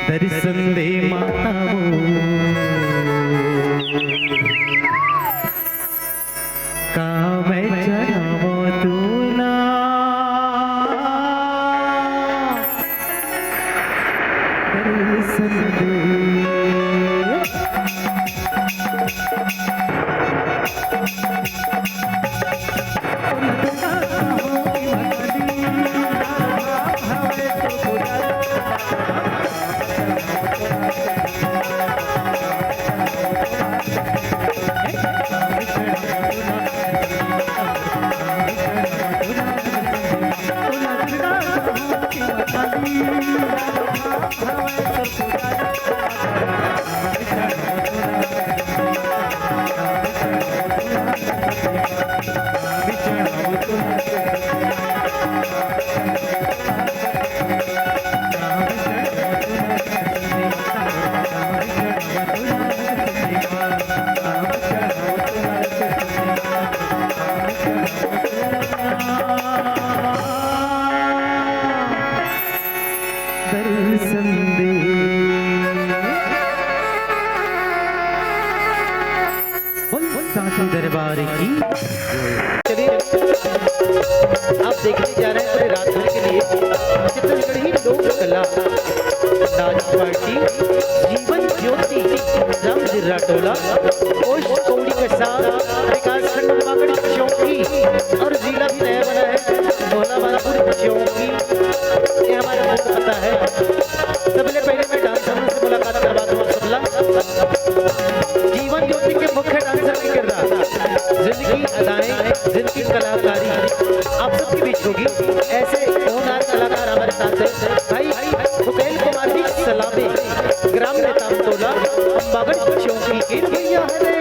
दर्शन दे माता का मैं चढ़ावो तू ना दर्शन दे दरबार की। चलिए आप देखने जा रहे हैं पूरे रात भर के लिए छत्तीसगढ़ ही लोक कला नाच पार्टी जीवन ज्योति राम जिर्रा टोला पोस्ट कौड़ी के साथ विकास खंड बागड़ी चौकी और जिला भी नया बना है भोला बालापुर चौकी। ये हमारा मुझे पता है। सबसे पहले मैं डांसर से मुलाकात करवा दूँ सबला। जीवन ज्योति के मुख्य डांसर की किरदार जिंदगी अदाएं जिनकी कलाकारी आप सबके बीच होगी। ऐसे होनहार कलाकार हमारे साथ हैं भाई सुकैल कुमार जी सलामी ग्राम नेताम टोला अंबागढ़ चौकी के भैया है।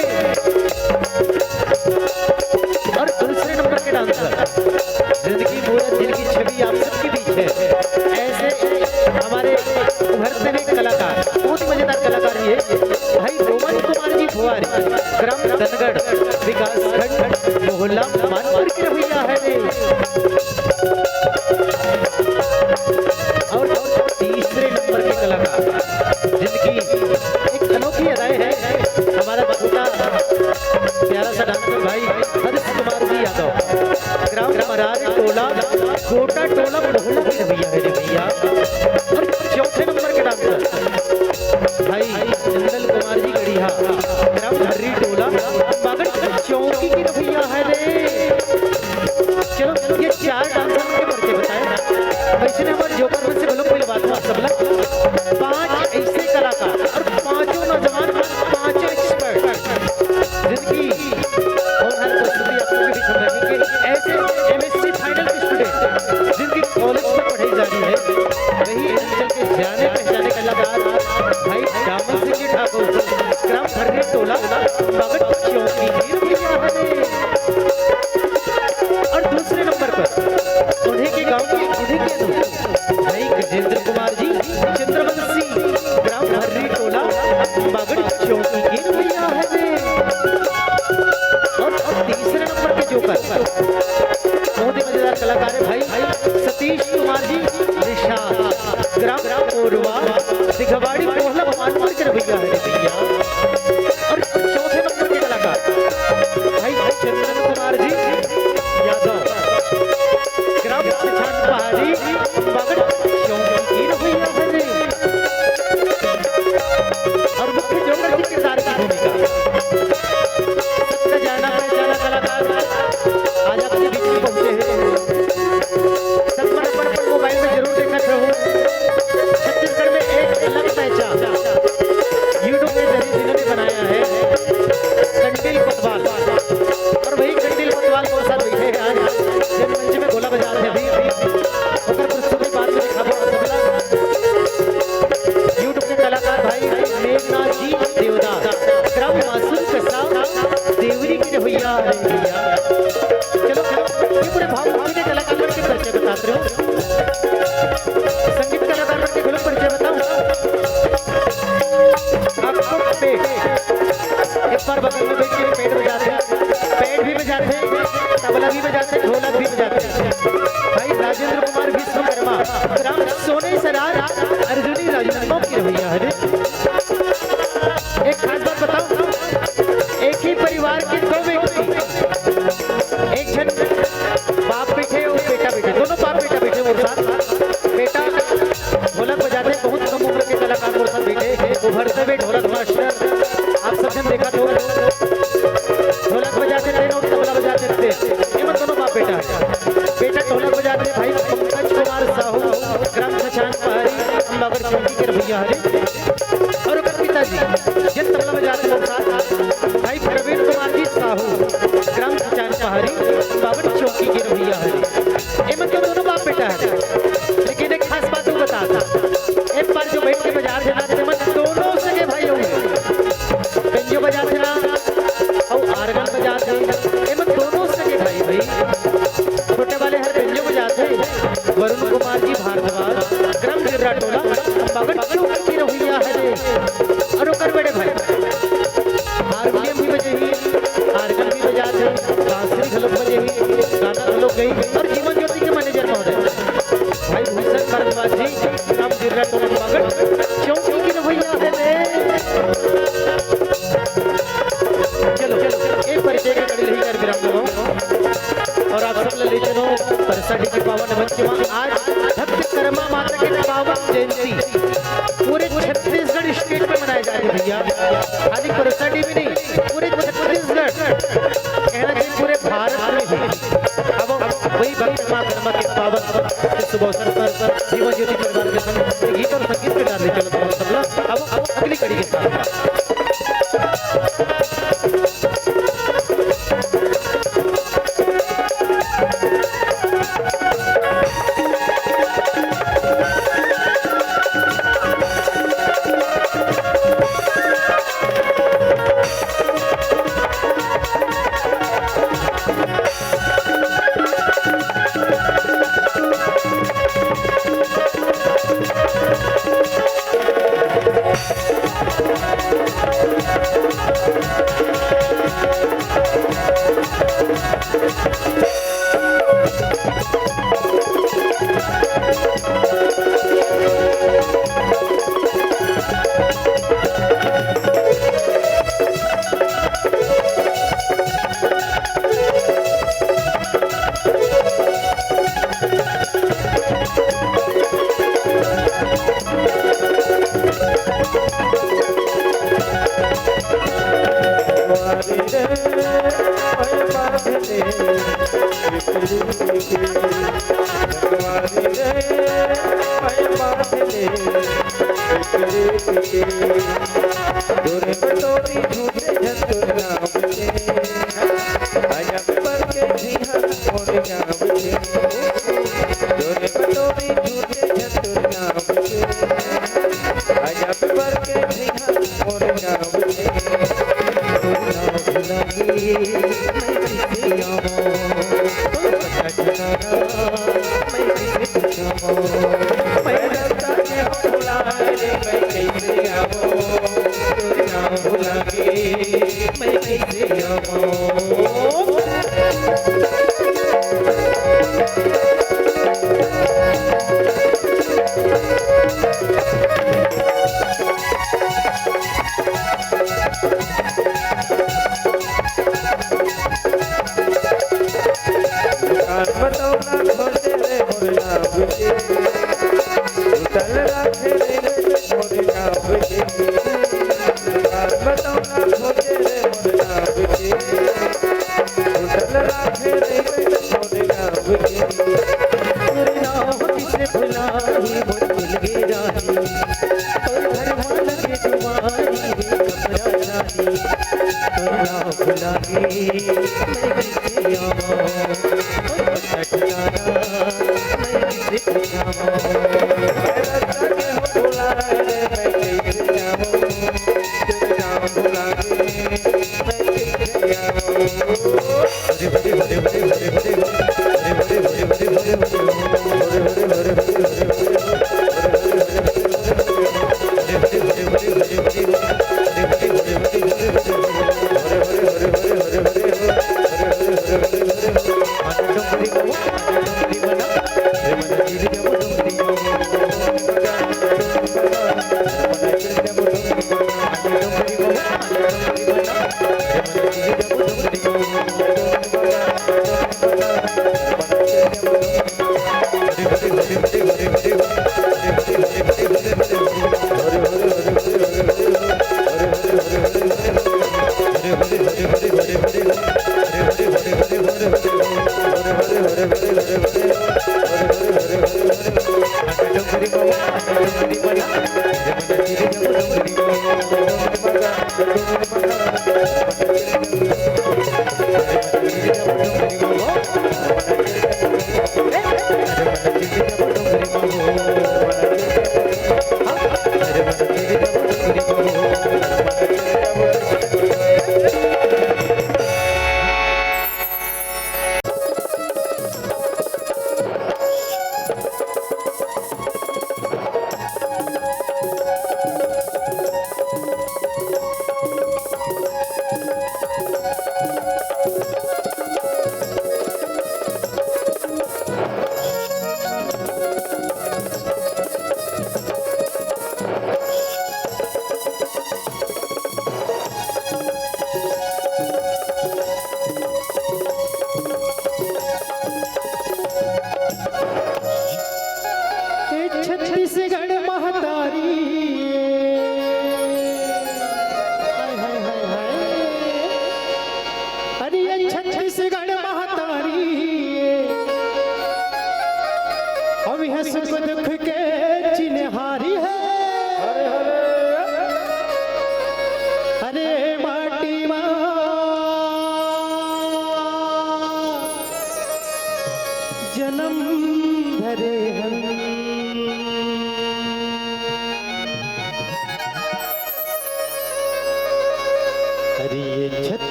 और दूसरे नंबर के डांसर जिंदगी मूरत जिनकी छवि आप सबके बीच है। ऐसे हमारे उभरते हुए कलाकार बहुत ही मजेदार कलाकार ये भाई रोमन कुमार जी फुवारी ग्राम धनगढ़ विकास खंड मोहल्ला मानपुर की भैया है। और तीसरे नंबर के कलाकार जिनकी एक अनोखी अदाएं है हमारा छोटा प्यारा सा डांसर भाई हर्ष कुमार जी यादव ग्राम मरार टोला कोटा टोला मोहल्ला की भैया है भैया। और चौथे नंबर के डांसर भाई चंदन कुमार जी गढ़िया ग्राम हर्री टोला बागड़ चौकी की भैया है रे। चलो ये चार डांसर के परिचय बताए वैसे हमारे जोकर में से बोलो पहले बात हुआ सबला। पांच ऐसे कलाकार और पांचों नौजवान पांचों एक्सपर्ट जिनकी और हर प्रस्तुति आप लोगों के बीच में रखेंगे। ऐसे एमएससी फाइनल के स्टूडेंट जिनकी कॉलेज में पढ़ाई जा रही है वही चल के जाने पहचाने कलाकार भाई दामन सिंह जी ठाकुर ग्राम हर्री टोला बागड़ चौकी की भैया है। और दूसरे नंबर पर उन्हीं के गांव के उन्हीं के भाई गजेंद्र कुमार जी चंद्रवंशी ग्राम हर्री टोला बागड़ चौकी की भैया है। और तीसरे नंबर के जोकर बहुत ही मजेदार कलाकार है भाई सतीश कुमार जी निशाद ग्राम कोरवा दिघवाड़ी मोहल्ला मानपुर के भैया है भैया। और चौथे नंबर के कलाकार भाई चंदन कुमार जी यादव ग्राम पहाड़ी बागड़ चौकी सरार अर्जुनी राजनामों की रवैया है। एक खास बात बताऊं, एक ही परिवार के दो व्यक्ति, एक जन बाप बैठे और बेटा बैठे, दोनों बाप बेटा बैठे मोर साथ। बेटा ढोलक बजाते, बहुत कम उम्र के कलाकार मोर साथ बैठे, उभरते हुए ढोलक मास्टर, आप सबने देखा तो ढोलक बजाते थे और तबला बजाते थे, ये मत दोनों बाप बेटा है। बेटा ढोलक बजाते भाई पंकज कुमार साहू, ग्राम सचान पहाड़ी अम्बागढ़ चौकी के रवैया हरे, और उनके पिताजी जिन तबला बजाते लोग साथ भाई प्रवीण कुमार जी साहू, ग्राम सचान पहाड़ी अम्बागढ़ चौकी के रवैया हरे। ये मतलब दोनों बाप बेटा है। लेकिन एक खास बात को बताता, एक बार जो बैठ के बाजार जाना थे मत दोनों सगे भाई होंगे, बेंजो बजाते ना और आर्गन बजाते, ये मत दोनों सगे भाई भाई। छोटे वाले हर बेंजो बजाते, वरुण कुमार जी भारद्वाज, ग्राम गिर्रा टोला अम्बागढ़ चौकी की रवैया है। और ओकर बड़े भाई हारमोनियम भी बजे ही, आर्गन भी बजाते, बांसुरी घलोक बजे ही, गाना घलोक गई, और जीवन ज्योति के मैनेजर महोदय भाई भूषण भारद्वाज जी, ग्राम गिर्रा टोला अम्बागढ़ चौकी की रवैया है। चलो एक परिचय की कड़ी रही कर विराम लोगों, और आप सब ले चलो परसाडी की पावन मंच में आज भक्त कर्मा माता के पावन जयंती पूरे छत्तीसगढ़ स्टेट में मनाई जा रही है भैया। खाली परसाडी में नहीं, पूरे छत्तीसगढ़, कहना चाहिए पूरे भारत में भी। अब वही भक्त कर्मा के पावन शुभ अवसर पर जीवन ज्योति परिवार के संग गीत और संगीत के डाले चलो सब लोग। अब अगली कड़ी के साथ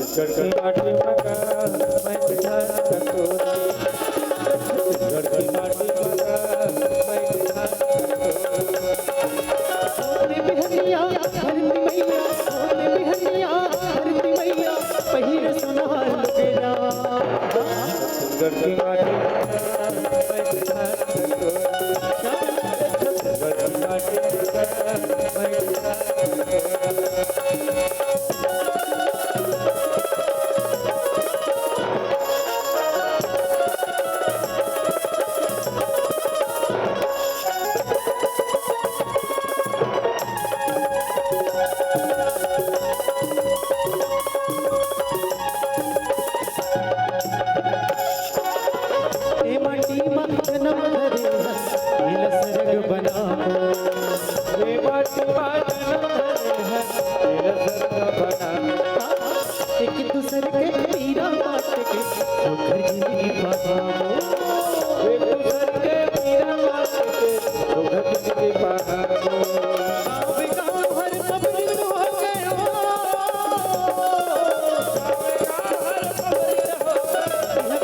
छत्तीसगढ़ की माटी मका मैं बिठान कटोरा, छत्तीसगढ़ की माटी मका मैं बिठान कटोरा। होते बिहनिया धरती मैया, होते बिहनिया धरती मैया, पहिर सुनहल बेरा। छत्तीसगढ़ की माटी मका मैं बिठान कटोरा, छत्तीसगढ़ की माटी मका मैं बिठान ए माटी मा जन्म धरे नील सरग बनाओ, ये माटी जन्म धरे है तेरा सर्ग बना, एक दूसर के पीरा बात के सुखर जिंदगी पाओ। एक दूसर के पीरा बात के सुखद जिंदगी पाओ। गाँव गाँव हर खबर हो गयो,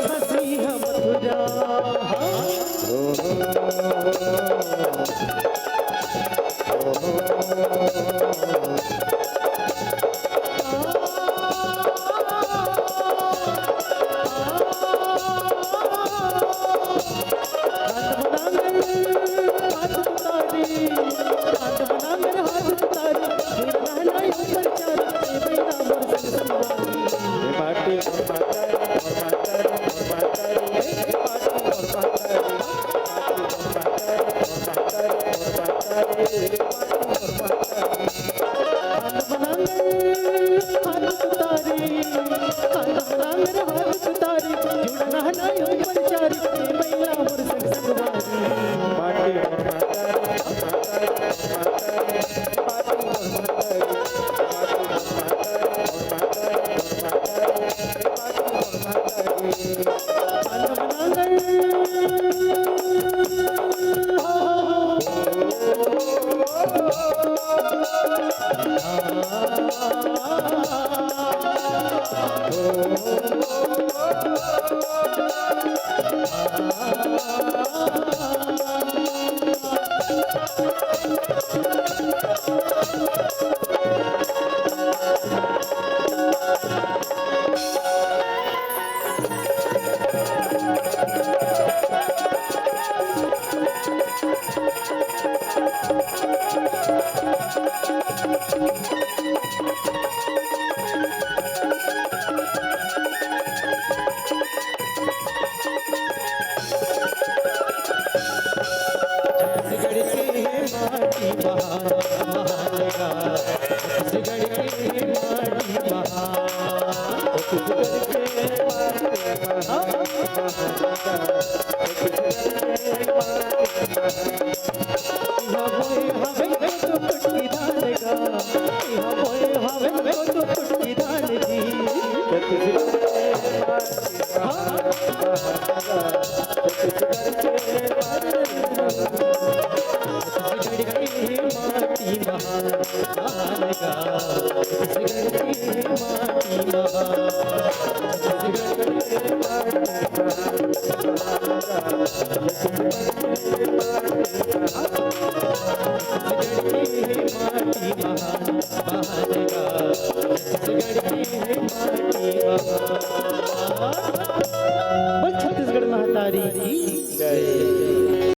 हंसी हम मथुरा। ये माटी और माता रे और माता रे और माता रे, ये माटी और माता रे, माटी और माता रे और माता रे और माता रे, ये माटी और माता रे। माटी और माता रे और माता रे और माता रे, माटी और माता रे, माटी और माता रे और माता रे और माता रे, माटी और माता रे। छत्तीसगढ़ महातारी की जय।